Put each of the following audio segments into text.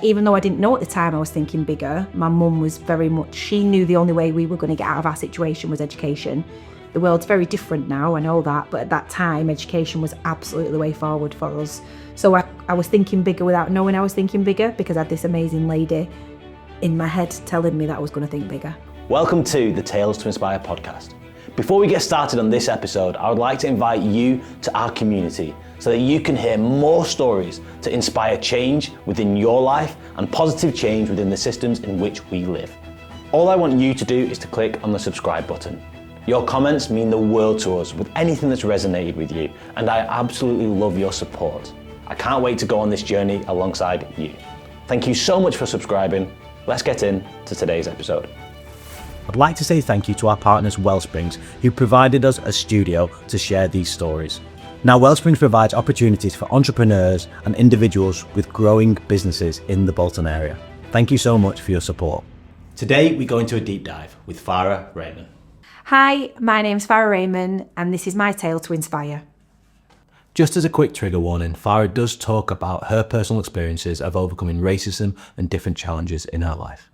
Even though I didn't know at the time I was thinking bigger, my mum was very much, she knew the only way we were going to get out of our situation was education. The world's very different now, I know that, but at that time, education was absolutely the way forward for us. So I was thinking bigger without knowing I was thinking bigger, because I had this amazing lady in my head telling me that I was going to think bigger. Welcome to the Tales to Inspire podcast. Before we get started on this episode, I would like to invite you to our community so that you can hear more stories to inspire change within your life and positive change within the systems in which we live. All I want you to do is to click on the subscribe button. Your comments mean the world to us with anything that's resonated with you, and I absolutely love your support. I can't wait to go on this journey alongside you. Thank you so much for subscribing. Let's get into today's episode. I'd like to say thank you to our partners Wellsprings, who provided us a studio to share these stories. Now, Wellsprings provides opportunities for entrepreneurs and individuals with growing businesses in the Bolton area. Thank you so much for your support. Today, we go into a deep dive with Farah Rehman. Hi, my name's Farah Rehman, and this is my tale to inspire. Just as a quick trigger warning, Farah does talk about her personal experiences of overcoming racism and different challenges in her life.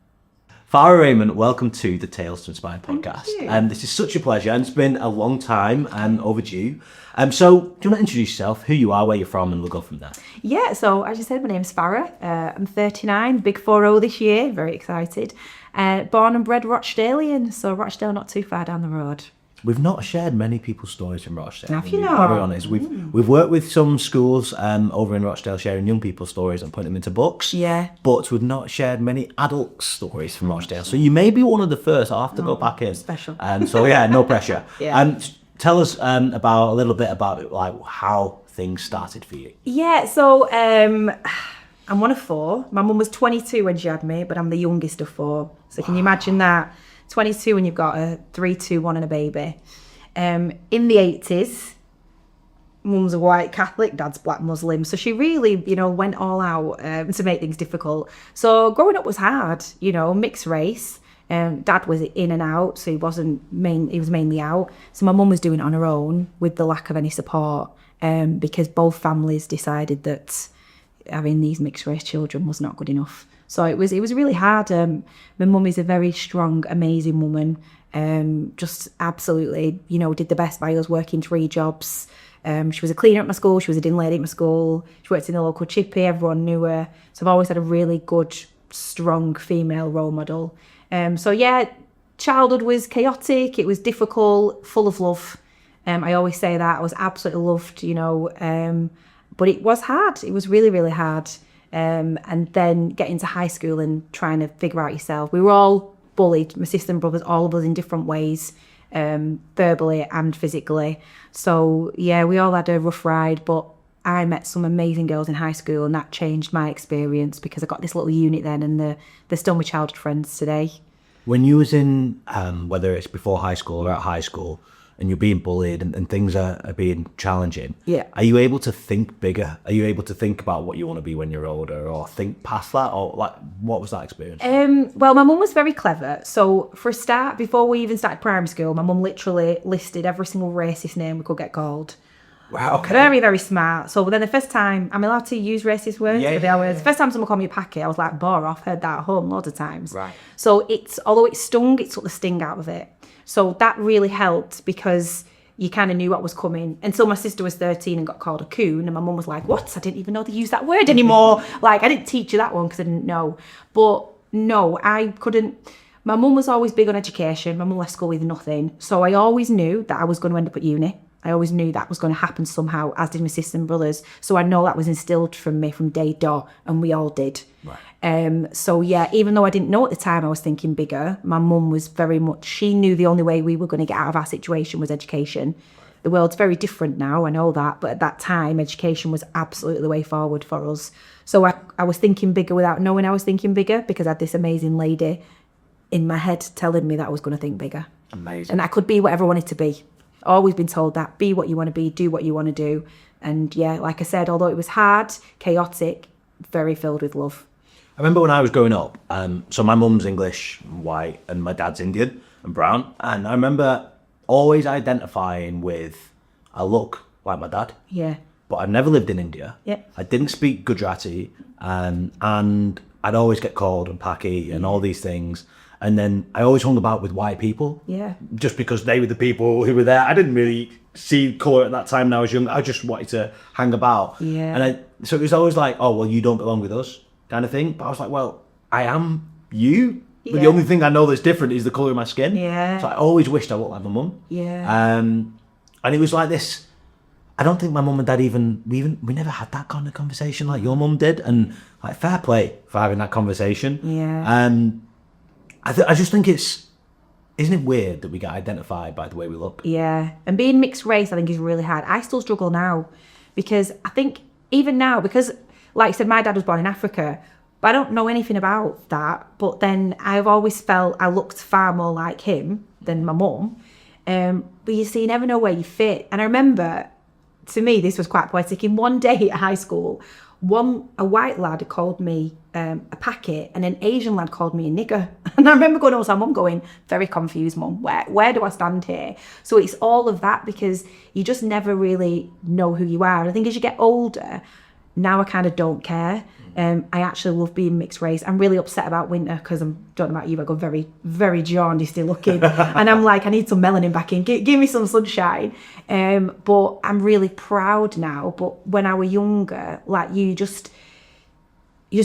Farah Rehman, welcome to the Tales to Inspire podcast. This is such a pleasure, and it's been a long time and overdue. So, do you want to introduce yourself, who you are, where you're from, and we'll go from there? Yeah, so as you said, my name's Farah. I'm 39, big 4-0 this year, very excited. Born and bred Rochdalian, so Rochdale not too far down the road. We've not shared many people's stories from Rochdale. Have you not? I'll be honest. We've worked with some schools over in Rochdale sharing young people's stories and putting them into books. Yeah. But we've not shared many adult stories from Rochdale. So you may be one of the first. I'll have to go back in. Special. So yeah, no pressure. Yeah. Tell us about a little bit about like how things started for you. Yeah, so I'm one of 4. My mum was 22 when she had me, but I'm the youngest of 4. So can you imagine that? 22 and you've got a 3, 2, 1 and a baby. In the 80s, mum's a white Catholic, dad's black Muslim. So she really, went all out to make things difficult. So growing up was hard, mixed race. Dad was in and out, so he was mainly out. So my mum was doing it on her own with the lack of any support, because both families decided that having these mixed race children was not good enough. So it was really hard. My mum is a very strong, amazing woman. Just absolutely, did the best by us, working 3 jobs. She was a cleaner at my school. She was a din lady at my school. She worked in the local chippy. Everyone knew her. So I've always had a really good, strong female role model. So yeah, childhood was chaotic. It was difficult, full of love. I always say that. I was absolutely loved, but it was hard. It was really, really hard. And then getting to high school and trying to figure out yourself. We were all bullied, my sister and brothers, all of us in different ways, verbally and physically. So yeah, we all had a rough ride, but I met some amazing girls in high school, and that changed my experience because I got this little unit then, and they're still my childhood friends today. When you was in, whether it's before high school or at high school, and you're being bullied and things are being challenging, yeah, are you able to think bigger? Are you able to think about what you want to be when you're older, or think past that? Or like, what was that experience? Well, my mum was very clever. So for a start, before we even started primary school, my mum literally listed every single racist name we could get called. Wow, okay. Very, very smart. So then the first time, I'm allowed to use racist words? Yeah. The first time someone called me a packet, I was like, bore off, heard that at home loads of times. Right. So although it stung, it took the sting out of it. So that really helped because you kind of knew what was coming. Until my sister was 13 and got called a coon, and my mum was like, what? I didn't even know they used that word anymore. Like, I didn't teach you that one because I didn't know. But no, I couldn't. My mum was always big on education. My mum left school with nothing. So I always knew that I was going to end up at uni. I always knew that was going to happen somehow, as did my sister and brothers. So I know that was instilled from me from day dot, and we all did. Right. So yeah, even though I didn't know at the time I was thinking bigger, my mum was very much, she knew the only way we were going to get out of our situation was education. The world's very different now, I know that, but at that time, education was absolutely the way forward for us. So I was thinking bigger without knowing I was thinking bigger, because I had this amazing lady in my head telling me that I was going to think bigger. Amazing. And I could be whatever I wanted to be. Always been told that, be what you want to be, do what you want to do. And yeah, like I said, although it was hard, chaotic, very filled with love. I remember when I was growing up, so my mum's English, white, and my dad's Indian and brown. And I remember always identifying with, I look like my dad. Yeah. But I've never lived in India. Yeah. I didn't speak Gujarati, and I'd always get called unpacky and all these things. And then I always hung about with white people. Yeah. Just because they were the people who were there. I didn't really see colour at that time when I was young. I just wanted to hang about. Yeah. And so it was always like, oh, well, you don't belong with us kind of thing. But I was like, well, I am you. But the only thing I know that's different is the colour of my skin. Yeah. So I always wished I looked like my mum. Yeah. And it was like this. I don't think my mum and dad we never had that kind of conversation like your mum did. And like, fair play for having that conversation. Yeah. I just think isn't it weird that we get identified by the way we look? Yeah. And being mixed race, I think, is really hard. I still struggle now because I think even now, because like I said, my dad was born in Africa, but I don't know anything about that. But then I've always felt I looked far more like him than my mum. But you see, you never know where you fit. And I remember, to me, this was quite poetic. In one day at high school, a white lad called me a packet and an Asian lad called me a nigger. And I remember going home to my mum going, very confused, mum, where do I stand here? So it's all of that because you just never really know who you are. And I think as you get older, now I kind of don't care. I actually love being mixed race. I'm really upset about winter because I don't know about you, I go very, very jaundiced looking. And I'm like, I need some melanin back in. Give me some sunshine. But I'm really proud now. But when I was younger, like you just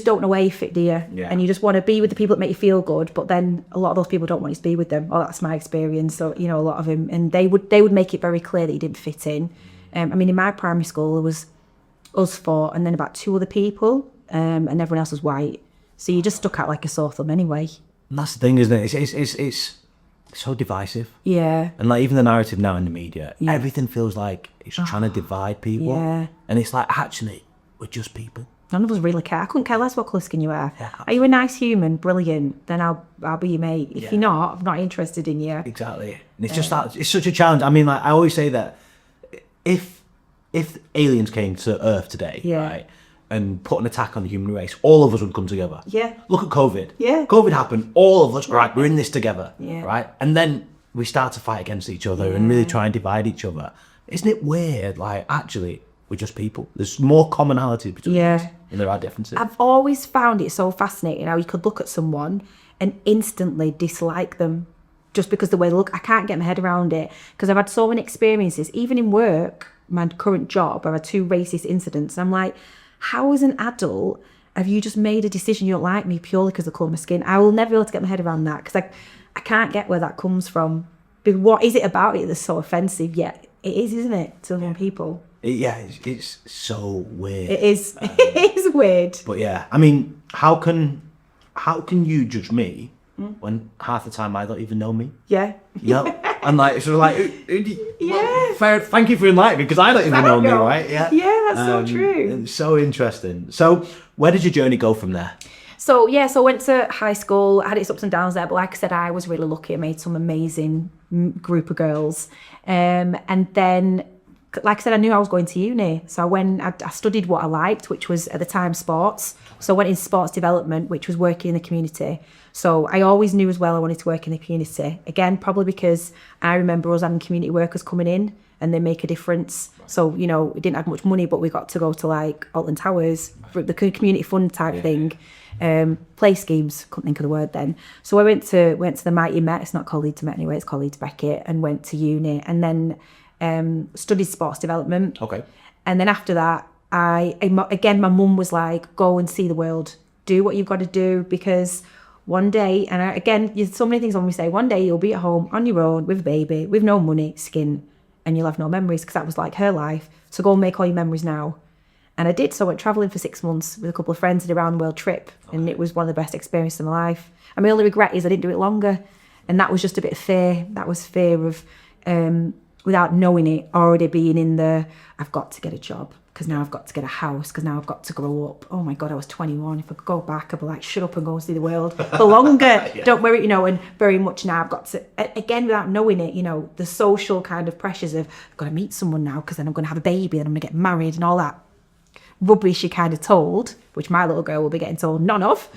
don't know where you fit, do you? Yeah. And you just want to be with the people that make you feel good. But then a lot of those people don't want you to be with them. Oh, that's my experience. So, a lot of them. And they would make it very clear that you didn't fit in. I mean, in my primary school, there was us four and then about 2 other people. And everyone else was white, so you just stuck out like a sore thumb anyway. And that's the thing, isn't it? It's so divisive. Yeah. And like even the narrative now in the media, everything feels like it's trying to divide people. Yeah. And it's like, actually, we're just people. None of us really care. I couldn't care less what colour skin you are. Yeah. Are you a nice human? Brilliant. Then I'll be your mate. If Yeah. you're not, I'm not interested in you. Exactly. And it's just that it's such a challenge. I mean, like I always say that if aliens came to Earth today, right? And put an attack on the human race, all of us would come together. Yeah. Look at COVID. Yeah. COVID happened, all of us, right, we're in this together. Yeah. Right? And then we start to fight against each other and really try and divide each other. Isn't it weird? Like, actually, we're just people. There's more commonality between us than there are differences. I've always found it so fascinating how you could look at someone and instantly dislike them just because the way they look. I can't get my head around it because I've had so many experiences, even in work, my current job, I've had 2 racist incidents. I'm like, how as an adult have you just made a decision you don't like me purely because of the colour of my skin? I will never be able to get my head around that because I can't get where that comes from. But what is it about it that's so offensive? Yet it is, isn't it, to some people? It's so weird. It is. It is weird. But yeah, I mean, how can you judge me when half the time I don't even know me? Yeah. And like it's sort of like, fair, thank you for enlightening me because I don't even know me, right? Yeah, that's so true. It's so interesting. So, where did your journey go from there? So I went to high school. I had its ups and downs there, but like I said, I was really lucky. I made some amazing group of girls, and then, like I said, I knew I was going to uni. So I studied what I liked, which was at the time sports. So I went in sports development, which was working in the community. So I always knew as well I wanted to work in the community. Again, probably because I remember us having community workers coming in and they make a difference. So, we didn't have much money, but we got to go to like Alton Towers, for the community fund type thing. Play schemes, couldn't think of the word then. So I went to the Mighty Met. It's not called Leeds Met anyway, it's called Leeds Beckett, and went to uni and then studied sports development. Okay. And then after that, my mum was like, go and see the world, do what you've got to do, because one day, and there's so many things when we say, one day you'll be at home on your own with a baby, with no money, skin, and you'll have no memories, because that was like her life. So go and make all your memories now. And I did. So I went travelling for 6 months with a couple of friends, did a round the world trip, and it was one of the best experiences of my life. And my only regret is I didn't do it longer. And that was just a bit of fear. That was fear of, without knowing it, already being in the, I've got to get a job, because now I've got to get a house, because now I've got to grow up. Oh my God, I was 21. If I could go back, I'd be like, shut up and go and see the world for longer. Don't worry, and very much now I've got to, again, without knowing it, the social kind of pressures of, I've got to meet someone now, because then I'm going to have a baby and I'm going to get married and all that rubbish you kind of told, which my little girl will be getting told none of.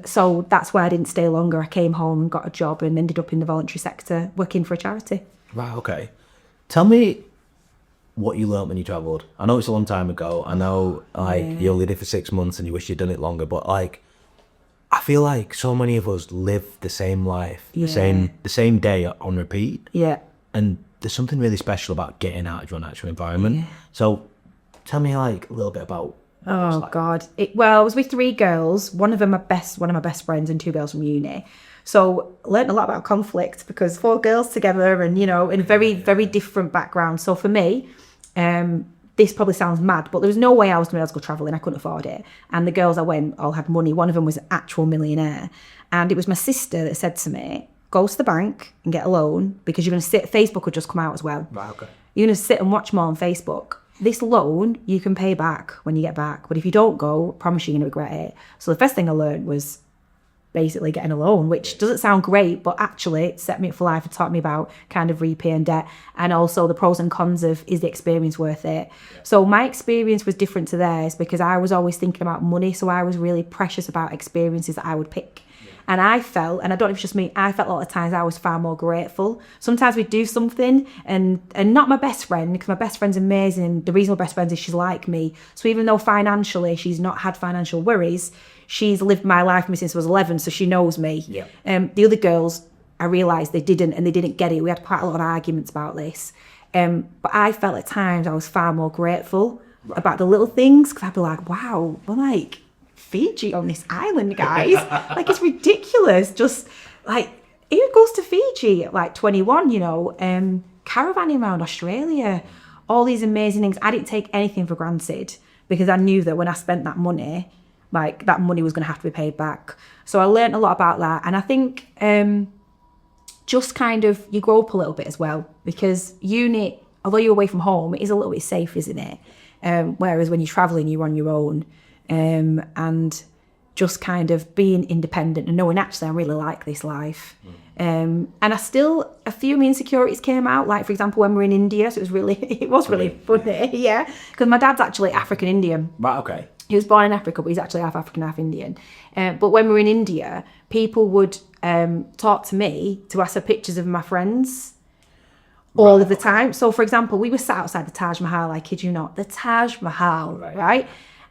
So that's why I didn't stay longer. I came home and got a job and ended up in the voluntary sector working for a charity. Right, okay. Tell me what you learnt when you travelled. I know it's a long time ago. I know you only did it for 6 months and you wish you'd done it longer, but I feel like so many of us live the same life, Yeah. the same day on repeat. Yeah. And there's something really special about getting out of your natural environment. So tell me like a little bit about what it was Oh like. God! I was with 3 girls. One of my best friends, and 2 girls from uni. So learned a lot about conflict because 4 girls together, and in very very different backgrounds. So for me, this probably sounds mad, but there was no way I was going to be able to go travelling. I couldn't afford it. And the girls I went all had money. One of them was an actual millionaire, and it was my sister that said to me, "Go to the bank and get a loan because you're going to sit." Facebook would just come out as well. Right, okay. You're going to sit and watch more on Facebook. This loan you can pay back when you get back, but if you don't go, I promise you're going to regret it. So the first thing I learned was basically getting a loan, which doesn't sound great, but actually it set me up for life and taught me about kind of repaying debt, and also the pros and cons of, is the experience worth it? So my experience was different to theirs because I was always thinking about money, so I was really precious about experiences that I would pick. And I felt, and I don't know if it's just me, I felt a lot of times I was far more grateful. Sometimes we'd do something and not my best friend, because my best friend's amazing, and the reason my best friend is she's like me. So even though financially she's not had financial worries, she's lived my life with me since I was 11, so she knows me. Yeah. The other girls, I realised they didn't get it. We had quite a lot of arguments about this. But I felt at times I was far more grateful about the little things, because I'd be like, wow, we're like Fiji on this island, guys. Like, it's ridiculous. Just like, who goes to Fiji at like 21, caravanning around Australia, all these amazing things. I didn't take anything for granted because I knew that when I spent that money, like that money was going to have to be paid back. So I learned a lot about that. And I think just kind of, you grow up a little bit as well, because uni, although you're away from home, it is a little bit safe, isn't it? Whereas when you're traveling, you're on your own. And just kind of being independent and knowing, actually, I really like this life. And a few of my insecurities came out, like, for example, when we were in India, so it was really funny, yeah, because my dad's actually African Indian. Right, okay. He was born in Africa, but he's actually half African, half Indian. But when we were in India, people would talk to me to ask for pictures of my friends all of the time. So, for example, we were sat outside the Taj Mahal, I kid you not, the Taj Mahal, right?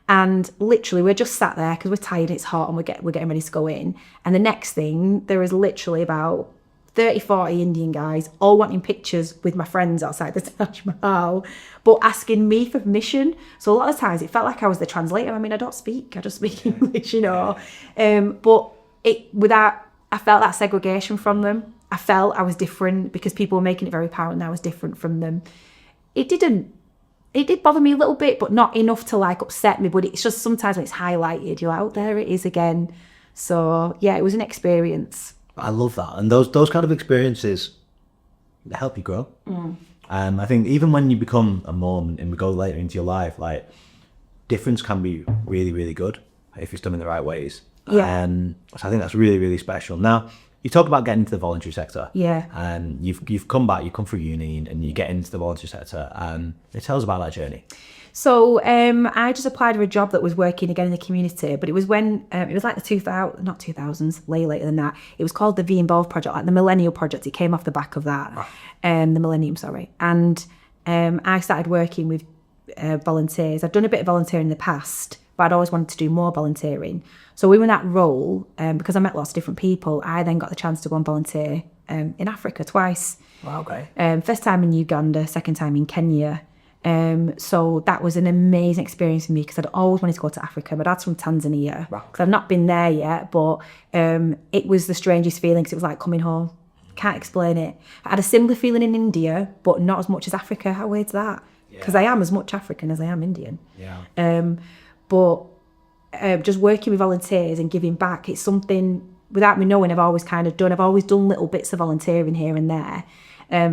And literally, we're just sat there because we're tired, it's hot, and we're getting ready to go in. And the next thing, there is literally about 30, 40 Indian guys all wanting pictures with my friends outside the Taj Mahal, but asking me for permission. So a lot of times it felt like I was the translator. I mean, I just speak English, But I felt that segregation from them. I felt I was different because people were making it very apparent that I was different from them. It did bother me a little bit, but not enough to like upset me. But it's just sometimes when it's highlighted, you're like, oh, there it is again. So yeah, it was an experience. I love that. And those kind of experiences help you grow. I think even when you become a mom and we go later into your life, like, difference can be really, really good if it's done in the right ways. Yeah. So I think that's really, really special. Now, you talk about getting into the voluntary sector. Yeah. And you've come back, you come through uni and you get into the voluntary sector. Tell us about that journey. So I just applied for a job that was working again in the community, but it was when, it was like the 2000s, later than that. It was called the Be Involved Project, like the Millennial Project. It came off the back of that, the Millennium, sorry. And I started working with volunteers. I've done a bit of volunteering in the past, but I'd always wanted to do more volunteering. So we were in that role, because I met lots of different people, I then got the chance to go and volunteer in Africa twice. Wow, okay. First time in Uganda, second time in Kenya. So that was an amazing experience for me because I'd always wanted to go to Africa. My dad's from Tanzania, because I've not been there yet, but it was the strangest feeling because it was like coming home. Can't explain it. I had a similar feeling in India, but not as much as Africa. How weird's that? Because I am as much African as I am Indian. Yeah. But just working with volunteers and giving back, it's something, without me knowing, I've always done little bits of volunteering here and there.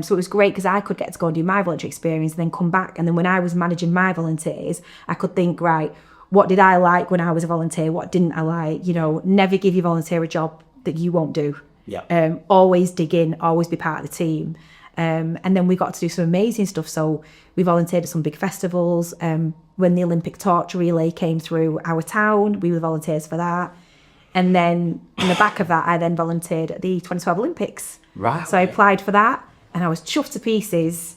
So it was great because I could get to go and do my voluntary experience and then come back. And then when I was managing my volunteers, I could think, right, what did I like when I was a volunteer? What didn't I like? Never give your volunteer a job that you won't do. Yeah. Always dig in, always be part of the team. And then we got to do some amazing stuff. So we volunteered at some big festivals. When the Olympic torch relay came through our town, we were volunteers for that. And then in the back of that, I then volunteered at the 2012 Olympics. Right. So I applied for that and I was chuffed to pieces.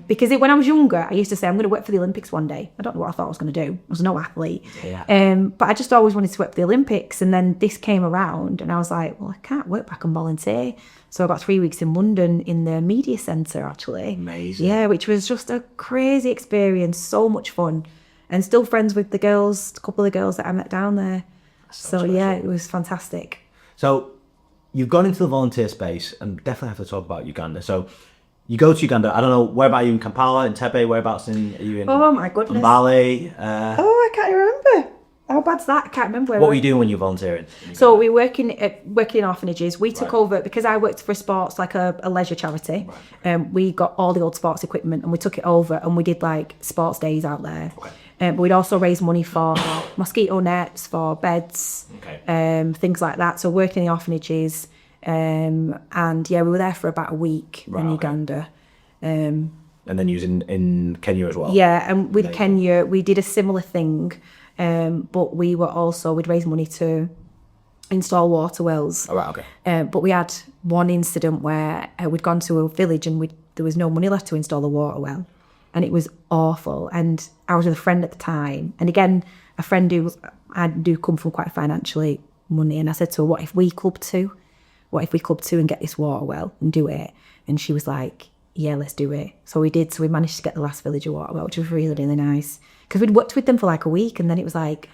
Because when I was younger, I used to say, I'm going to work for the Olympics one day. I don't know what I thought I was going to do. I was no athlete. But I just always wanted to work for the Olympics. And then this came around and I was like, well, I can't work back and volunteer. So I got 3 weeks in London in the media centre, actually. Amazing. Yeah, which was just a crazy experience. So much fun. And still friends with the girls, a couple of the girls that I met down there. So yeah, it was fantastic. So you've gone into the volunteer space, and definitely have to talk about Uganda. So you go to Uganda. I don't know, where about you in Kampala, in Tebe? Whereabouts are you in? Oh my goodness. Mbale? I can't remember. How bad's that? I can't remember. What were you doing when you were volunteering? So we were working in orphanages. We took over, because I worked for sports, like a leisure charity. We got all the old sports equipment and we took it over and we did like sports days out there. But we'd also raise money for mosquito nets, for beds, things like that. So working in the orphanages. And yeah, we were there for about a week in Uganda. And then you was in Kenya as well? Yeah, and with Kenya, we did a similar thing. But we'd raise money to install water wells. But we had one incident where we'd gone to a village and there was no money left to install the water well. And it was awful. And I was with a friend at the time. And again, a friend I do come from quite financially money. And I said to her, what if we club to? What if we club to and get this water well and do it? And she was like, yeah, let's do it. So we did. So we managed to get the last village a water well, which was really, really nice. Because we'd worked with them for like a week, and then it was like,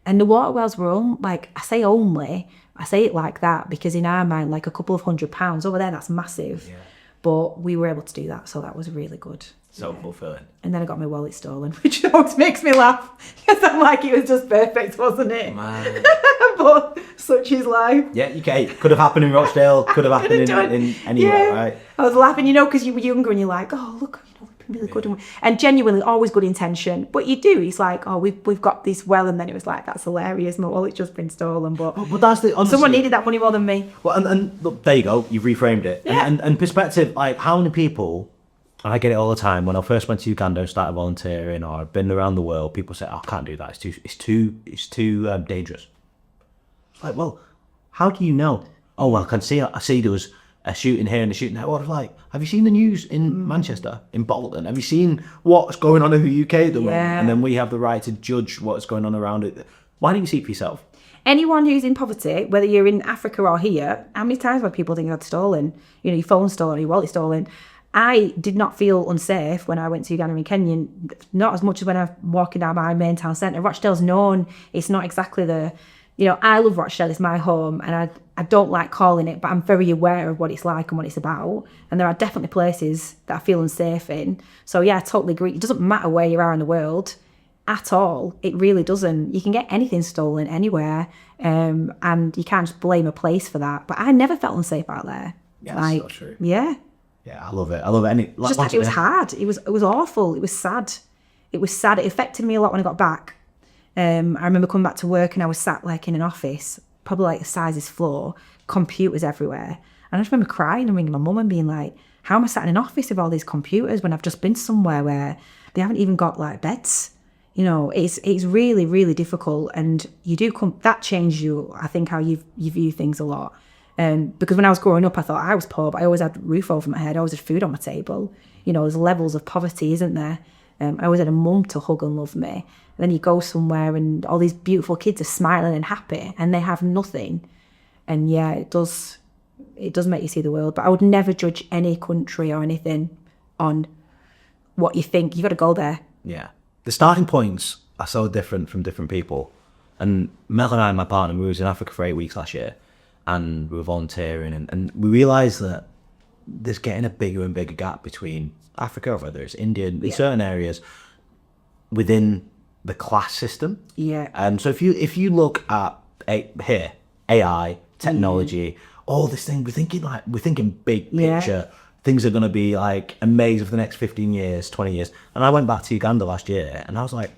and the water wells were like, I say it like that because in our mind, like a couple of £100 over there, that's massive. Yeah. But we were able to do that, so that was really good. So fulfilling. And then I got my wallet stolen, which always makes me laugh because I'm like, it was just perfect, wasn't it? Man. But such is life. Yeah, okay. Could have happened in Rochdale, could have happened in anywhere, right? I was laughing, because you were younger and you're like, oh, look, we've been really good. And genuinely, always good intention. But you do, it's like, oh, we've got this well, and then it was like, that's hilarious. My wallet's just been stolen. But that's the, honestly, someone needed that money more than me. Well, and look, there you go. You've reframed it. Yeah. And perspective, like how many people, and I get it all the time, when I first went to Uganda and started volunteering, or I've been around the world, people say, oh, I can't do that. It's too dangerous. Like, well, how do you know? Oh, well, I see there was a shooting here and a shooting there. What, like, have you seen the news in Manchester, in Bolton? Have you seen what's going on in the UK at the moment? And then we have the right to judge what's going on around it. Why don't you see it for yourself? Anyone who's in poverty, whether you're in Africa or here, how many times have people think you had stolen? Your phone stolen, your wallet stolen. I did not feel unsafe when I went to Uganda and Kenya, not as much as when I'm walking down my main town centre. Rochdale's known, it's not exactly I love Rochdale, it's my home, and I don't like calling it, but I'm very aware of what it's like and what it's about. And there are definitely places that I feel unsafe in. So yeah, I totally agree. It doesn't matter where you are in the world at all. It really doesn't. You can get anything stolen anywhere, and you can't just blame a place for that. But I never felt unsafe out there. Yeah, that's so true. Yeah. Yeah, I love it. I love it. It was hard. It was awful. It was sad. It was sad. It affected me a lot when I got back. I remember coming back to work and I was sat like in an office, probably like the size of this floor, computers everywhere. And I just remember crying and ringing my mum and being like, how am I sat in an office with all these computers when I've just been somewhere where they haven't even got like beds? It's really, really difficult. And you do that changes you, I think, how you view things a lot. Because when I was growing up, I thought I was poor, but I always had a roof over my head. I always had food on my table. There's levels of poverty, isn't there? I always had a mum to hug and love me. And then you go somewhere and all these beautiful kids are smiling and happy and they have nothing. And yeah, it does make you see the world. But I would never judge any country or anything on what you think. You got to go there. Yeah. The starting points are so different from different people. And Mel and I, my partner, we was in Africa for 8 weeks last year. And we were volunteering, and we realised that there's getting a bigger and bigger gap between Africa, whether it's India, in certain areas, within the class system. Yeah. So if you look at AI, technology, all this thing, we're thinking big picture. Things are going to be like amazing for the next 15 years, 20 years. And I went back to Uganda last year, and I was like,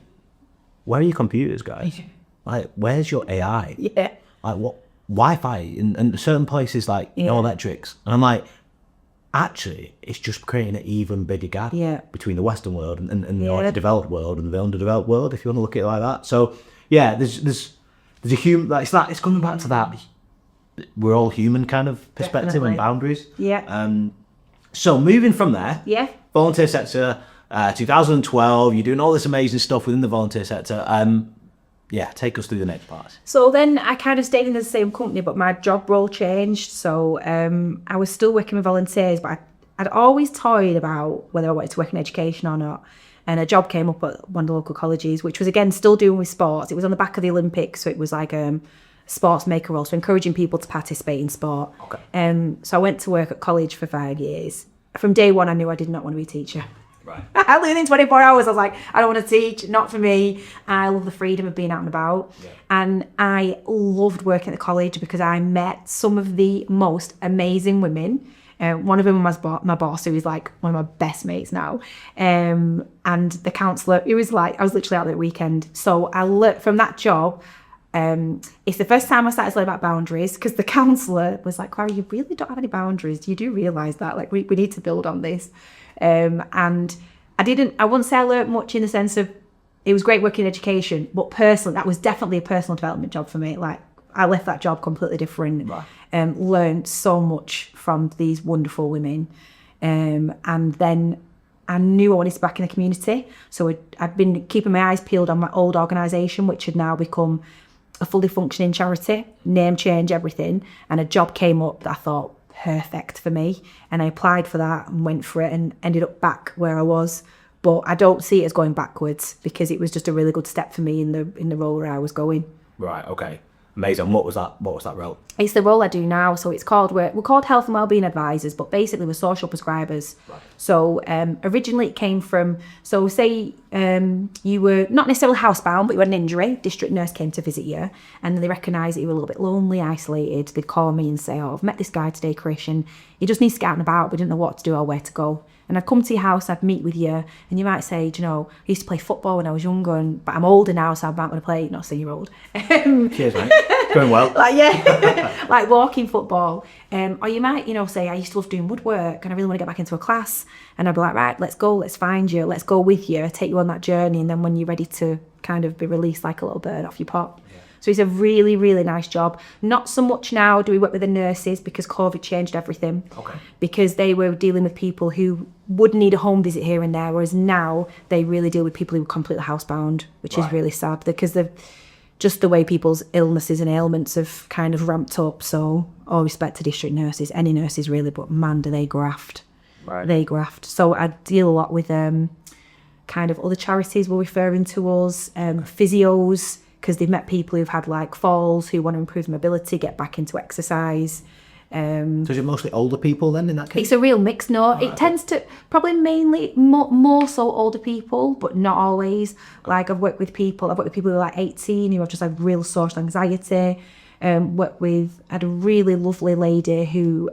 where are your computers, guys? Like, where's your AI? Yeah. Like, what? Wi-Fi in certain places, like no electrics. And I'm like, actually, it's just creating an even bigger gap between the Western world and the developed world and the underdeveloped world, if you want to look at it like that. So yeah, there's a human, it's coming back to that we're all human kind of perspective and boundaries. Yeah. So moving from there, volunteer sector, 2012, you're doing all this amazing stuff within the volunteer sector. Yeah, take us through the next part. So then I kind of stayed in the same company, but my job role changed. So I was still working with volunteers, but I'd always toyed about whether I wanted to work in education or not. And a job came up at one of the local colleges, which was, again, still doing with sports. It was on the back of the Olympics, so it was like sports maker role, so encouraging people to participate in sport. Okay. So I went to work at college for 5 years. From day one, I knew I did not want to be a teacher. Right. I lived in 24 hours. I was like, I don't want to teach, not for me. I love the freedom of being out and about. Yeah. And I loved working at the college because I met some of the most amazing women. One of them was my boss, who is like one of my best mates now. And the counsellor, it was like, I was literally out that weekend. So I learned from that job. It's the first time I started to learn about boundaries, because the counsellor was like, Clara, you really don't have any boundaries. You do realise that, like, we need to build on this. And I wouldn't say I learned much in the sense of it was great working in education, but personally, that was definitely a personal development job for me. Like, I left that job completely different, learned so much from these wonderful women. And then I knew I wanted to be back in the community. So I'd been keeping my eyes peeled on my old organisation, which had now become a fully functioning charity, name change, everything. And a job came up that I thought, perfect for me, and I applied for that and went for it and ended up back where I was. But I don't see it as going backwards, because it was just a really good step for me in the role where I was going. Right. Okay. Amazing. What was that role? It's the role I do now. So it's called, we're called health and wellbeing advisors, but basically we're social prescribers. Right. So originally it came from, so say you were not necessarily housebound, but you had an injury, district nurse came to visit you, and they recognised that you were a little bit lonely, isolated. They'd call me and say, I've met this guy today, Krish, and he just needs to get out and about, but didn't know what to do or where to go. And I'd come to your house, I'd meet with you, and you might say, do you know, I used to play football when I was younger, but I'm older now, so I'm not going to play, not saying you're old. Cheers, mate. Going well. Like walking football. Or you might, say, I used to love doing woodwork and I really want to get back into a class. And I'd be like, right, let's go, let's find you, let's go with you, take you on that journey. And then when you're ready to kind of be released like a little bird off your pot. Yeah. So it's a really, really nice job. Not so much now do we work with the nurses, because COVID changed everything. Okay. Because they were dealing with people who would need a home visit here and there, whereas now they really deal with people who are completely housebound, which is really sad, because just the way people's illnesses and ailments have kind of ramped up. So all respect to district nurses, any nurses really, but man, do they graft. Right. They graft. So I deal a lot with kind of other charities were referring to us, physios, because they've met people who've had like falls, who want to improve mobility, get back into exercise. So is it mostly older people then in that case? It's a real mix, no. It tends to probably mainly more so older people, but not always. Like I've worked with people who are like 18 who have just like real social anxiety. Had a really lovely lady who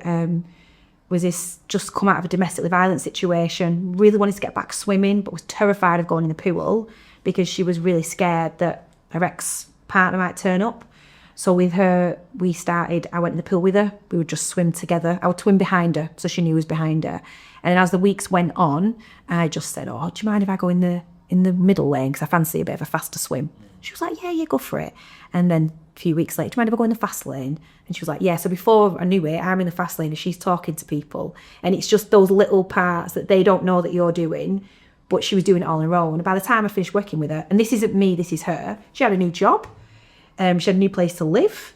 was just come out of a domestically violent situation, really wanted to get back swimming, but was terrified of going in the pool because she was really scared that her ex-partner might turn up. So with her, I went in the pool with her. We would just swim together. I would swim behind her, so she knew I was behind her. And then as the weeks went on, I just said, do you mind if I go in the middle lane? Because I fancy a bit of a faster swim. She was like, yeah, go for it. And then a few weeks later, do you mind if I go in the fast lane? And she was like, yeah. So before I knew it, I'm in the fast lane and she's talking to people. And it's just those little parts that they don't know that you're doing, but she was doing it all on her own. And by the time I finished working with her, and this isn't me, this is her, she had a new job. She had a new place to live.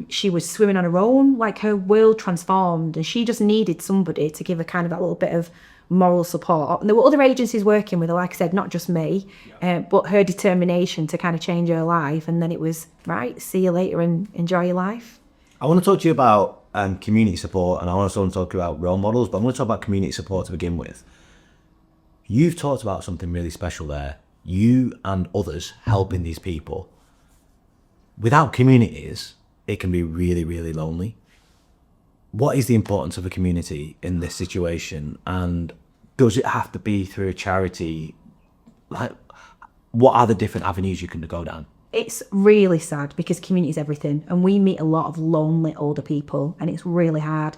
She was swimming on her own, like her world transformed, and she just needed somebody to give her kind of that little bit of moral support. And there were other agencies working with her, like I said, not just me, but her determination to kind of change her life. And then it was, right, see you later and enjoy your life. I want to talk to you about community support, and I also want to talk about role models, but I want to talk about community support to begin with. You've talked about something really special there. You and others helping these people. Without communities, it can be really, really lonely. What is the importance of a community in this situation? And does it have to be through a charity? Like, what are the different avenues you can go down? It's really sad because community is everything. And we meet a lot of lonely older people, and it's really hard.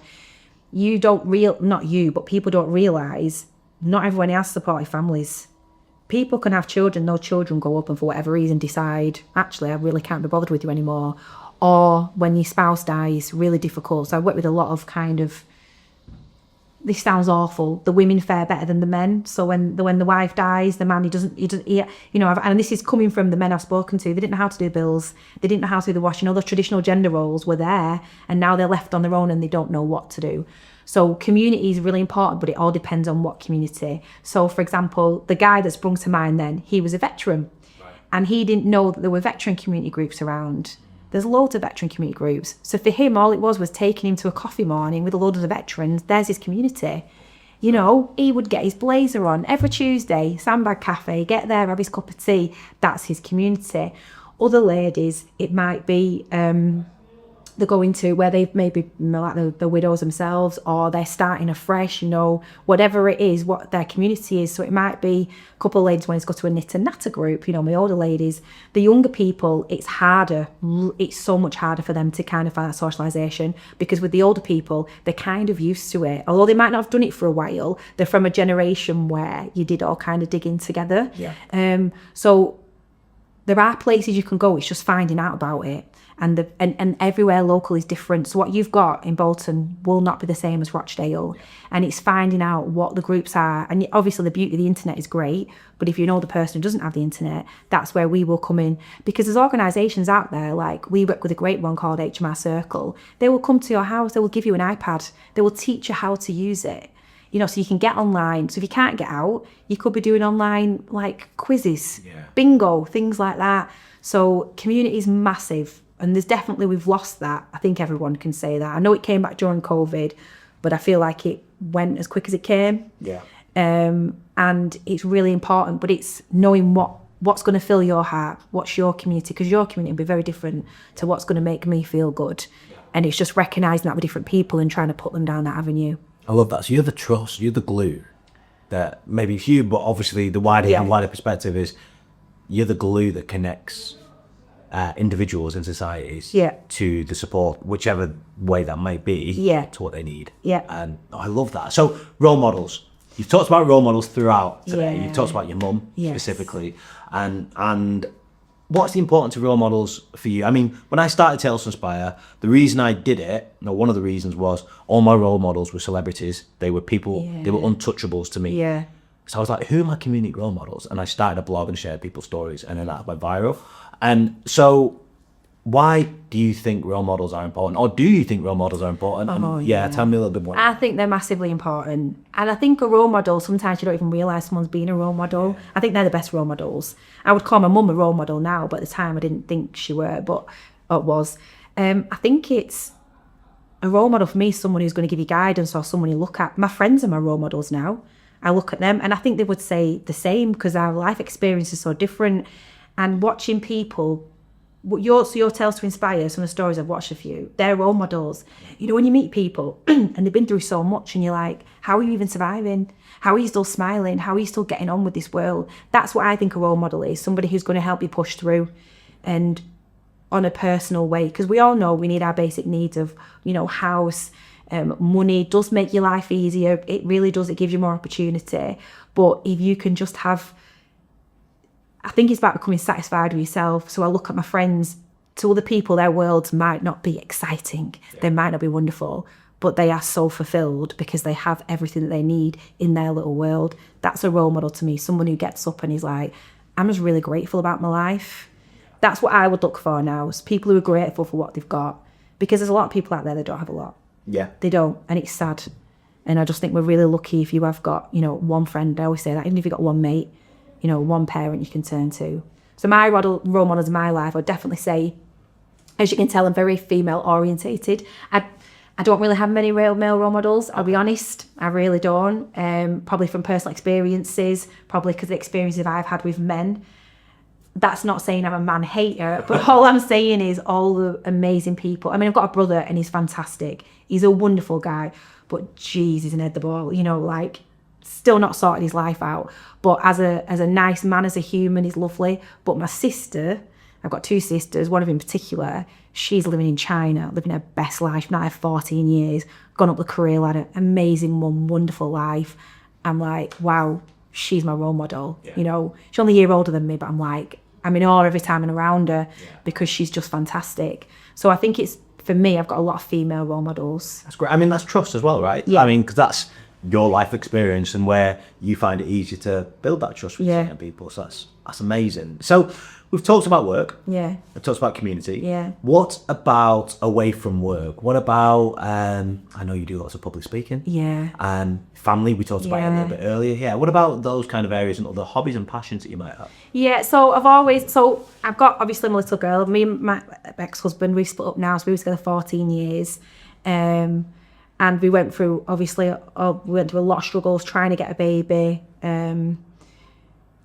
Not people don't realise not everyone has supportive families. People can have children, those children grow up and for whatever reason decide, actually, I really can't be bothered with you anymore. Or when your spouse dies, really difficult. So I work with a lot of kind of this sounds awful, the women fare better than the men. So when the wife dies, the man, he doesn't, and this is coming from the men I've spoken to. They didn't know how to do bills. They didn't know how to do the washing. All the traditional gender roles were there, and now they're left on their own and they don't know what to do. So community is really important, but it all depends on what community. So for example, the guy that sprung to mind then, he was a veteran, and he didn't know that there were veteran community groups around. There's loads of veteran community groups. So for him, all it was taking him to a coffee morning with a load of the veterans. There's his community. You know, he would get his blazer on every Tuesday, Sandbag Cafe, get there, have his cup of tea. That's his community. Other ladies, it might be they're going to where they've maybe like the widows themselves, or they're starting afresh, you know, whatever it is, what their community is. So it might be a couple of ladies wanting to go to a knit and natter group, you know, my older ladies. The younger people, it's harder. It's so much harder for them to kind of find that socialisation, because with the older people, they're kind of used to it. Although they might not have done it for a while, they're from a generation where you did all kind of digging together. Yeah. So there are places you can go, it's just finding out about it. And everywhere local is different. So what you've got in Bolton will not be the same as Rochdale. And it's finding out what the groups are. And obviously the beauty of the internet is great, but if you know the person who doesn't have the internet, that's where we will come in. Because there's organisations out there, like we work with a great one called HMR Circle. They will come to your house, they will give you an iPad, they will teach you how to use it. You know, so you can get online. So if you can't get out, you could be doing online like quizzes, bingo, things like that. So community is massive. And there's definitely, we've lost that. I think everyone can say that. I know it came back during COVID, but I feel like it went as quick as it came. Yeah. And it's really important, but it's knowing what's going to fill your heart, what's your community, because your community will be very different to what's going to make me feel good. And it's just recognising that with different people and trying to put them down that avenue. I love that. So you're the trust, you're the glue that maybe it's you, but obviously the wider perspective is you're the glue that connects individuals and societies to the support, whichever way that might be, to what they need. And I love that. So role models, you've talked about role models throughout today. You've talked about your mum specifically, and what's the importance of role models for you? I mean, when I started Tales to Inspire, the reason I did it, one of the reasons was all my role models were celebrities. They were people, they were untouchables to me. So I was like, who are my community role models? And I started a blog and shared people's stories, and then that went viral. And so why do you think role models are important? Or do you think role models are important? Tell me a little bit more. I think they're massively important. And I think a role model, sometimes you don't even realise someone's being a role model. I think they're the best role models. I would call my mum a role model now, but at the time I didn't think she were, but it was. I think it's a role model for me, someone who's going to give you guidance or someone you look at. My friends are my role models now. I look at them and I think they would say the same, because our life experience is so different. And watching people, your Tales to Inspire, some of the stories I've watched of you, they're role models. You know, when you meet people and they've been through so much and you're like, how are you even surviving? How are you still smiling? How are you still getting on with this world? That's what I think a role model is, somebody who's going to help you push through and on a personal way. Because we all know we need our basic needs of, you know, house, money does make your life easier. It really does. It gives you more opportunity. But if you can just have, I think it's about becoming satisfied with yourself. So I look at my friends, to other people, their worlds might not be exciting. They might not be wonderful, but they are so fulfilled because they have everything that they need in their little world. That's a role model to me. Someone who gets up and is like, I'm just really grateful about my life. That's what I would look for now, is people who are grateful for what they've got. Because there's a lot of people out there that don't have a lot. Yeah. They don't, and it's sad. And I just think we're really lucky if you have got, you know, one friend. I always say that, even if you've got one mate, you know, one parent you can turn to. So my role models in my life, I would definitely say, as you can tell, I'm very female orientated. I don't really have many real male role models, I'll be honest. I really don't. Probably from personal experiences, probably because of the experiences I've had with men. That's not saying I'm a man hater, but all I'm saying is all the amazing people. I mean, I've got a brother and he's fantastic. He's a wonderful guy, but geez, he's an head the ball, you know, like still not sorted his life out. But as a nice man, as a human, he's lovely. But my sister, I've got two sisters, one of them in particular, she's living in China, living her best life, now I have 14 years, gone up the career ladder, amazing one, wonderful life. I'm like, wow, she's my role model. Yeah. You know, she's only a year older than me, but I'm like, I'm in awe every time I'm around her because she's just fantastic. So I think it's, for me, I've got a lot of female role models. That's great. I mean, that's trust as well, right? Yeah. I mean, because your life experience and where you find it easier to build that trust with certain people. So that's amazing. So we've talked about work. Yeah. We've talked about community. Yeah. What about away from work? What about, I know you do lots of public speaking. Yeah. Family, we talked about it a little bit earlier. Yeah. What about those kind of areas and other hobbies and passions that you might have? Yeah, so I've got obviously my little girl. Me and my ex-husband, we've split up now, so we were together 14 years. And we went through, obviously, we went through a lot of struggles trying to get a baby,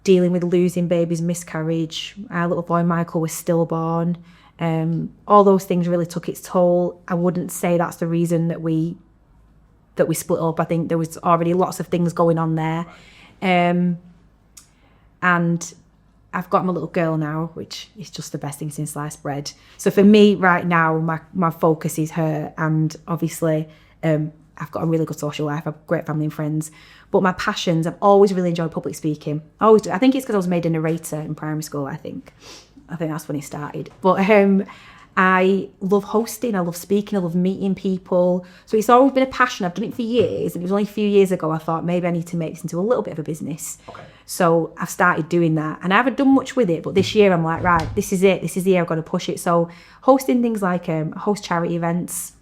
dealing with losing babies, miscarriage. Our little boy, Michael, was stillborn. All those things really took its toll. I wouldn't say that's the reason that we split up. I think there was already lots of things going on there. And I've got my little girl now, which is just the best thing since sliced bread. So for me right now, my focus is her, and obviously I've got a really good social life. I've great family and friends. But my passions, I've always really enjoyed public speaking. Always do. I think it's because I was made a narrator in primary school, I think that's when it started. But I love hosting, I love speaking, I love meeting people. So it's always been a passion. I've done it for years, and it was only a few years ago I thought maybe I need to make this into a little bit of a business. Okay. So I've started doing that, and I haven't done much with it, but this year I'm like, right, this is it. This is the year I've got to push it. So hosting things like host charity events,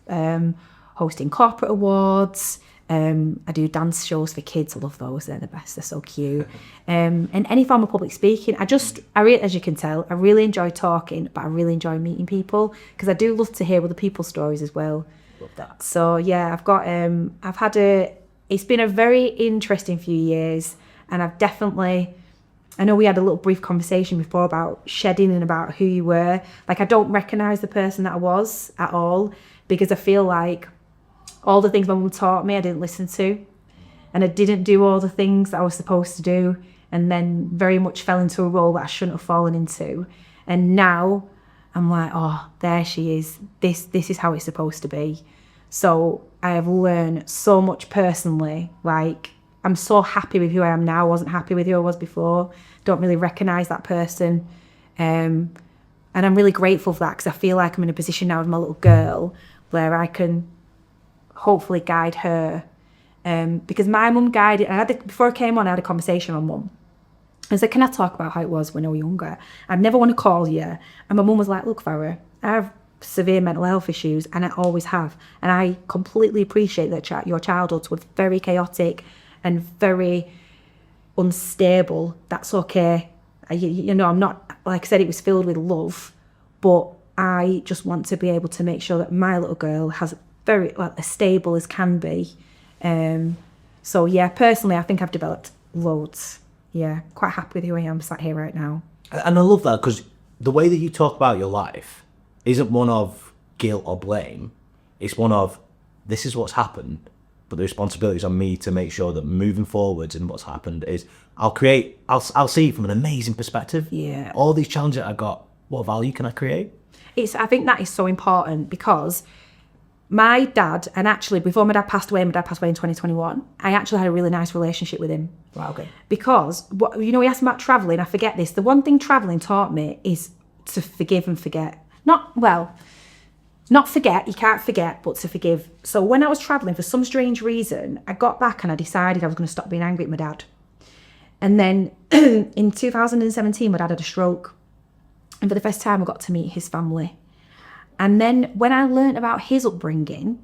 hosting corporate awards. I do dance shows for kids. I love those. They're the best. They're so cute. And any form of public speaking. As you can tell, I really enjoy talking, but I really enjoy meeting people, because I do love to hear other people's stories as well. Love that. So yeah, it's been a very interesting few years, and I know we had a little brief conversation before about shedding and about who you were. Like, I don't recognise the person that I was at all, because I feel like all the things my mum taught me I didn't listen to, and I didn't do all the things that I was supposed to do, and then very much fell into a role that I shouldn't have fallen into. And now I'm like, oh, there she is. This is how it's supposed to be. So I have learned so much personally. Like, I'm so happy with who I am now. I wasn't happy with who I was before. Don't really recognise that person. And I'm really grateful for that, because I feel like I'm in a position now with my little girl where I can hopefully guide her. Because my mum guided, before I came on, I had a conversation with my mum. I said, can I talk about how it was when I was younger? I'd never want to call you. And my mum was like, look, Farah, I have severe mental health issues, and I always have. And I completely appreciate that your childhoods were very chaotic and very unstable. That's okay. I'm not, like I said, it was filled with love, but I just want to be able to make sure that my little girl has as stable as can be. So yeah, personally, I think I've developed loads. Yeah, quite happy with who I am sat here right now. And I love that, because the way that you talk about your life isn't one of guilt or blame. It's one of, this is what's happened, but the responsibility is on me to make sure that moving forwards in what's happened is I'll see from an amazing perspective. Yeah. All these challenges I got, what value can I create? I think that is so important, because my dad, and actually before my dad passed away in 2021, I actually had a really nice relationship with him. Wow, okay. Because, he asked me about travelling, I forget this. The one thing travelling taught me is to forgive and forget. Not forget, you can't forget, but to forgive. So when I was travelling, for some strange reason, I got back and I decided I was going to stop being angry at my dad. And then in 2017, my dad had a stroke. And for the first time, I got to meet his family. And then when I learned about his upbringing,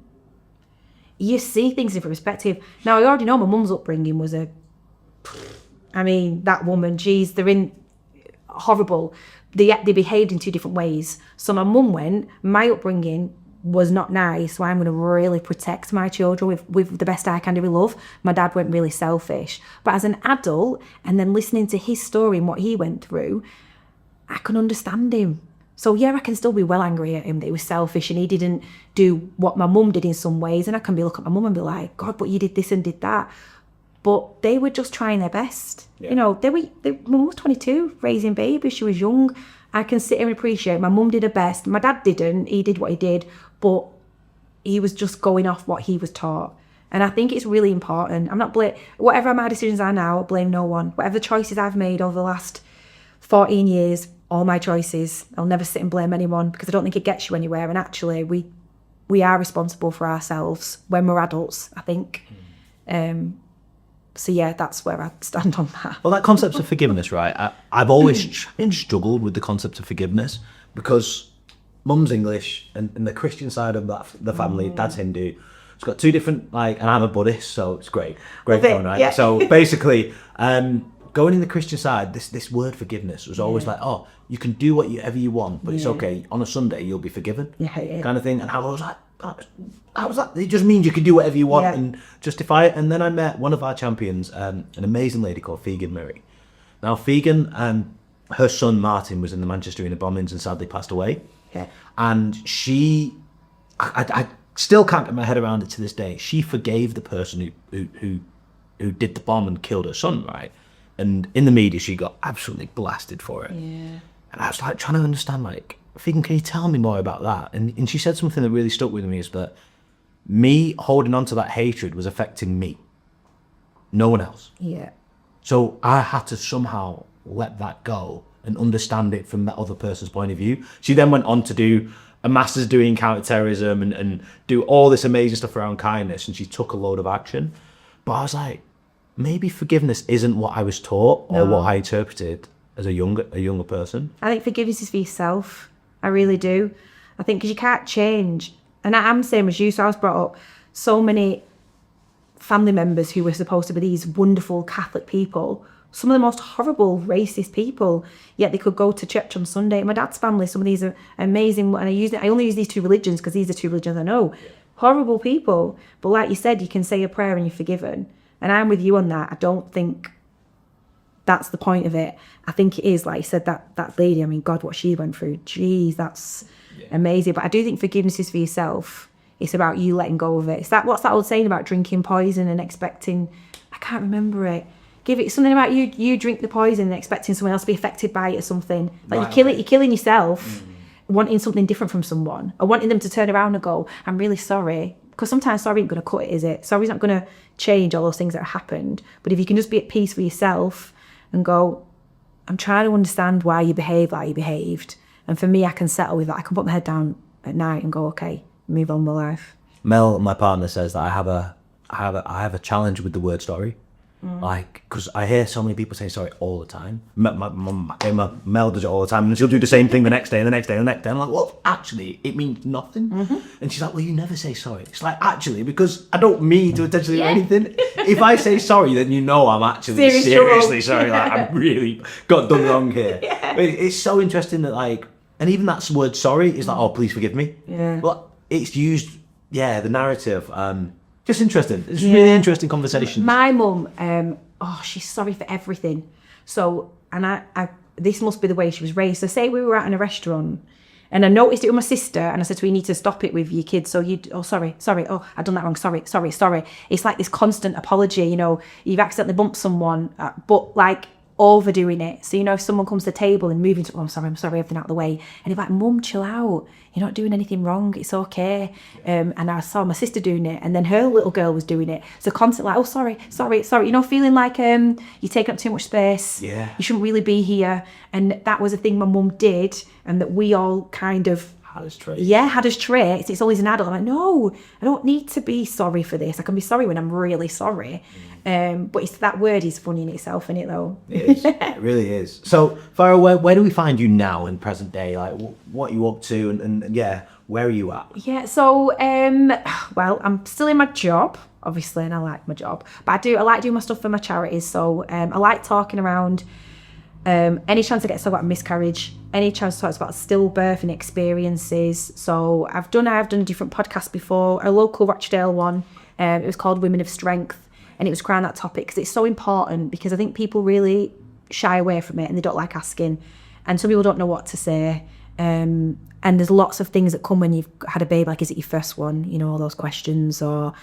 you see things in perspective. Now, I already know my mum's upbringing was that woman, geez, they're horrible. They behaved in two different ways. So my mum went, my upbringing was not nice, so I'm going to really protect my children with the best I can do with love. My dad went really selfish. But as an adult, and then listening to his story and what he went through, I can understand him. So yeah, I can still be well angry at him that he was selfish and he didn't do what my mum did in some ways. And I can look at my mum and be like, God, but you did this and did that. But they were just trying their best. Yeah. My mum was 22, raising babies. She was young. I can sit here and appreciate my mum did her best. My dad didn't. He did what he did, but he was just going off what he was taught. And I think it's really important. I'm not whatever my decisions are now, I blame no one. Whatever choices I've made over the last 14 years, all my choices, I'll never sit and blame anyone, because I don't think it gets you anywhere. And actually, we are responsible for ourselves when we're adults, I think. So yeah, that's where I stand on that. Well, that concept of forgiveness, right? I've always struggled with the concept of forgiveness because mum's English and the Christian side of the family, dad's Hindu. It's got two different, like, and I'm a Buddhist, so it's great going, right? Yeah. So basically, going in the Christian side, this word forgiveness was always like, oh, you can do whatever you want, but it's okay. On a Sunday, you'll be forgiven, kind of thing. And I was like, how was that? It just means you can do whatever you want and justify it. And then I met one of our champions, an amazing lady called Fegan Murray. Now, Fegan, her son Martin was in the Manchester Arena bombings and sadly passed away. Yeah. And I still can't get my head around it to this day. She forgave the person who did the bomb and killed her son, right? And in the media, she got absolutely blasted for it. Yeah. And I was like trying to understand, like, Fegan, can you tell me more about that? And she said something that really stuck with me, is that me holding on to that hatred was affecting me, no one else. Yeah. So I had to somehow let that go and understand it from that other person's point of view. She then went on to do a master's degree in counterterrorism and do all this amazing stuff around kindness, and she took a load of action. But I was like, maybe forgiveness isn't what I was taught or what I interpreted as a younger person. I think forgiveness is for yourself. I really do. I think because you can't change. And I'm the same as you. So I was brought up so many family members who were supposed to be these wonderful Catholic people, some of the most horrible racist people, yet they could go to church on Sunday. My dad's family, some of these are amazing. And I only use these two religions because these are two religions I know. Horrible people. But like you said, you can say a prayer and you're forgiven. And I'm with you on that. I don't think that's the point of it. I think it is, like you said, that lady, I mean, God, what she went through. Jeez, that's amazing. But I do think forgiveness is for yourself. It's about you letting go of it. What's that old saying about drinking poison and expecting, I can't remember it. Give it something about you drink the poison and expecting someone else to be affected by it or something. Like you're killing yourself, wanting something different from someone, or wanting them to turn around and go, I'm really sorry. Because sometimes sorry ain't going to cut it, is it? Sorry's not going to change all those things that happened. But if you can just be at peace with yourself and go, I'm trying to understand why you behaved like you behaved. And for me, I can settle with that. I can put my head down at night and go, okay, move on with my life. Mel, my partner, says that I have a challenge with the word sorry. Like, because I hear so many people say sorry all the time. Mel does it all the time, and she'll do the same thing the next day and the next day and the next day. I'm like, well, actually, it means nothing. And she's like, well, you never say sorry. It's like, actually, because I don't mean to intentionally do anything. If I say sorry, then you know I'm actually seriously sorry. Like, I've really got done wrong here. But it's so interesting that, like, and even that word sorry is like, oh, please forgive me. Yeah. But it's used, the narrative. Just interesting. It's really interesting conversation. My mum, she's sorry for everything. So, and I this must be the way she was raised. So say we were out in a restaurant and I noticed it with my sister and I said to her, you need to stop it with your kids. So sorry. Oh, I've done that wrong. Sorry. It's like this constant apology, you've accidentally bumped someone, but like overdoing it. So, if someone comes to the table and moving to, I'm sorry, everything out of the way. And you're like, Mum, chill out. You're not doing anything wrong. It's okay. And I saw my sister doing it and then her little girl was doing it. So constantly like, oh, sorry. Feeling like you're taking up too much space. Yeah. You shouldn't really be here. And that was a thing my mum did and that we all kind of had as traits. It's always an adult. I'm like, no, I don't need to be sorry for this. I can be sorry when I'm really sorry. But that word is funny in itself, isn't it, though? It is. It really is. So, Farah, where do we find you now in present day? Like, what are you up to? And where are you at? Yeah, so, I'm still in my job, obviously, and I like my job. But I like doing my stuff for my charities. So, I like talking around any chance I get to talk about miscarriage, any chance to talk about stillbirth and experiences. So, I've done different podcasts before, a local Rochdale one. It was called Women of Strength. And it was around that topic because it's so important because I think people really shy away from it and they don't like asking. And some people don't know what to say. And there's lots of things that come when you've had a baby, like, is it your first one? All those questions. Or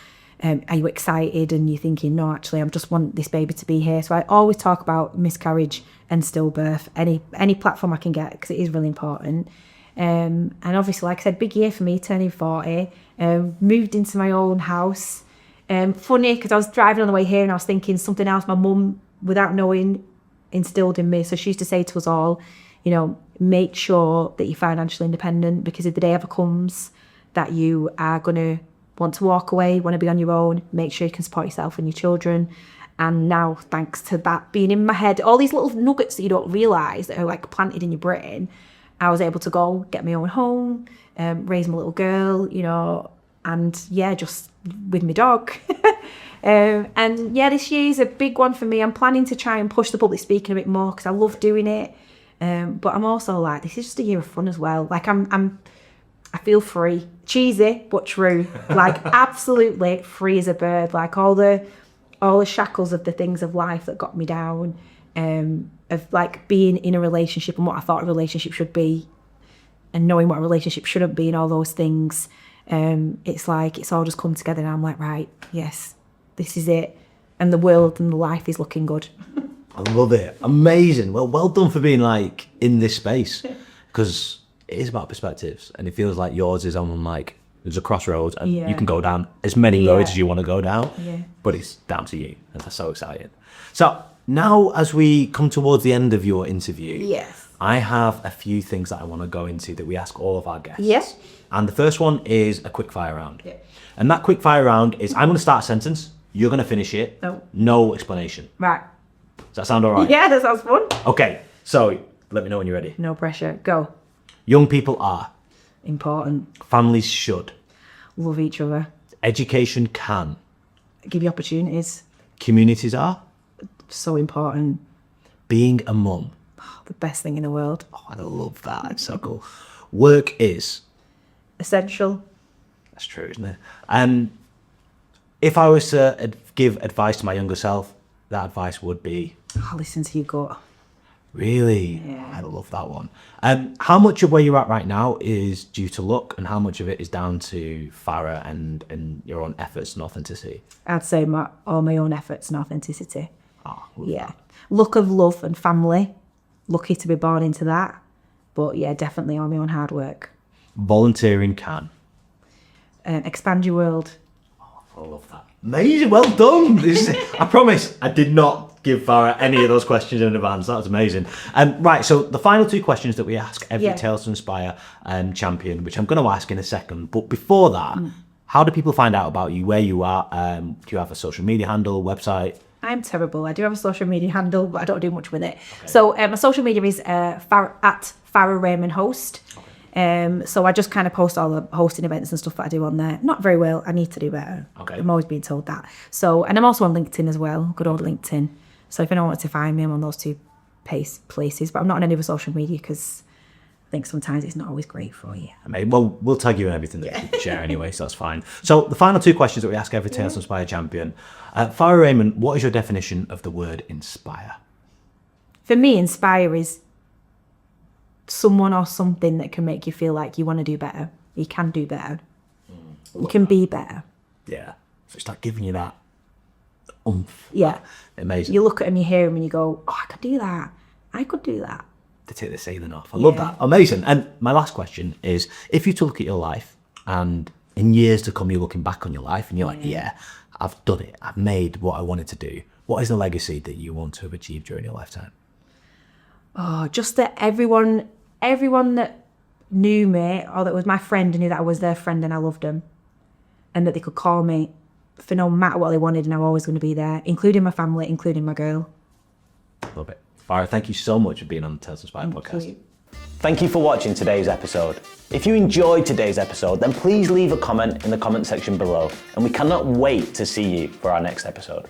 are you excited? And you're thinking, no, actually, I just want this baby to be here. So I always talk about miscarriage and stillbirth, any platform I can get because it is really important. And obviously, like I said, big year for me, turning 40. Moved into my own house. Funny because I was driving on the way here and I was thinking something else my mum, without knowing, instilled in me. So she used to say to us all, make sure that you're financially independent because if the day ever comes that you are going to want to walk away, want to be on your own, make sure you can support yourself and your children. And now, thanks to that being in my head, all these little nuggets that you don't realise that are like planted in your brain, I was able to go get my own home, raise my little girl, you know, and yeah, just with my dog. And yeah, this year is a big one for me. I'm planning to try and push the public speaking a bit more because I love doing it. But I'm also like, this is just a year of fun as well. Like I feel free, cheesy but true. Like absolutely free as a bird. Like all the shackles of the things of life that got me down, of like being in a relationship and what I thought a relationship should be, and knowing what a relationship shouldn't be, and all those things. It's like it's all just come together, and I'm like, right, yes, this is it, and the world and the life is looking good. I love it. Amazing. Well done for being like in this space, because it is about perspectives, and it feels like yours is on like there's a crossroads, and you can go down as many roads as you want to go down, but it's down to you, and that's so exciting. So now, as we come towards the end of your interview, I have a few things that I want to go into that we ask all of our guests. Yes. And the first one is a quick fire round. And that quick fire round is I'm going to start a sentence, you're going to finish it. No explanation. Right. Does that sound all right? Yeah, that sounds fun. Okay, so let me know when you're ready. No pressure. Go. Young people are. Important. Families should. Love each other. Education can. Give you opportunities. Communities are. So important. Being a mum. The best thing in the world. Oh, I love that. It's so cool. Work is. Essential. That's true, isn't it? If I was to give advice to my younger self, that advice would be... listen to your gut. Really? Yeah. I love that one. How much of where you're at right now is due to luck, and how much of it is down to Farah and your own efforts and authenticity? I'd say all my own efforts and authenticity. Oh, yeah. Luck of love and family. Lucky to be born into that. But yeah, definitely all my own hard work. Volunteering can. Expand your world. Oh, I love that. Amazing, well done. I promise I did not give Farah any of those questions in advance. That was amazing. Right, so the final two questions that we ask every Tales to Inspire champion, which I'm going to ask in a second. But before that, how do people find out about you, where you are? Do you have a social media handle, website? I'm terrible. I do have a social media handle, but I don't do much with it. Okay. So my social media is at Farah Rehman Host. So I just kind of post all the hosting events and stuff that I do on there. Not very well. I need to do better. Okay. I'm always being told that. So, and I'm also on LinkedIn as well. Good old LinkedIn. So if anyone wants to find me, I'm on those two places. But I'm not on any other social media because I think sometimes it's not always great for you. I mean, well, we'll tag you in everything that you share anyway, so that's fine. So the final two questions that we ask every Tales to Inspire champion. Farah Rehman, what is your definition of the word inspire? For me, inspire is someone or something that can make you feel like you want to do better. You can do better. You can be better. Yeah. So it's like giving you that oomph. Yeah. Amazing. You look at them, you hear them, and you go, oh, I could do that. I could do that. To take the ceiling off. I love that. Amazing. And my last question is, if you to look at your life and in years to come, you're looking back on your life and you're like, yeah, I've done it. I've made what I wanted to do. What is the legacy that you want to have achieved during your lifetime? Oh, just that everyone that knew me or that was my friend and knew that I was their friend and I loved them, and that they could call me for no matter what they wanted and I'm always going to be there, including my family, including my girl. Love it. Farah, thank you so much for being on the Tales to Inspire podcast. Thank you for watching today's episode. If you enjoyed today's episode, then please leave a comment in the comment section below, and we cannot wait to see you for our next episode.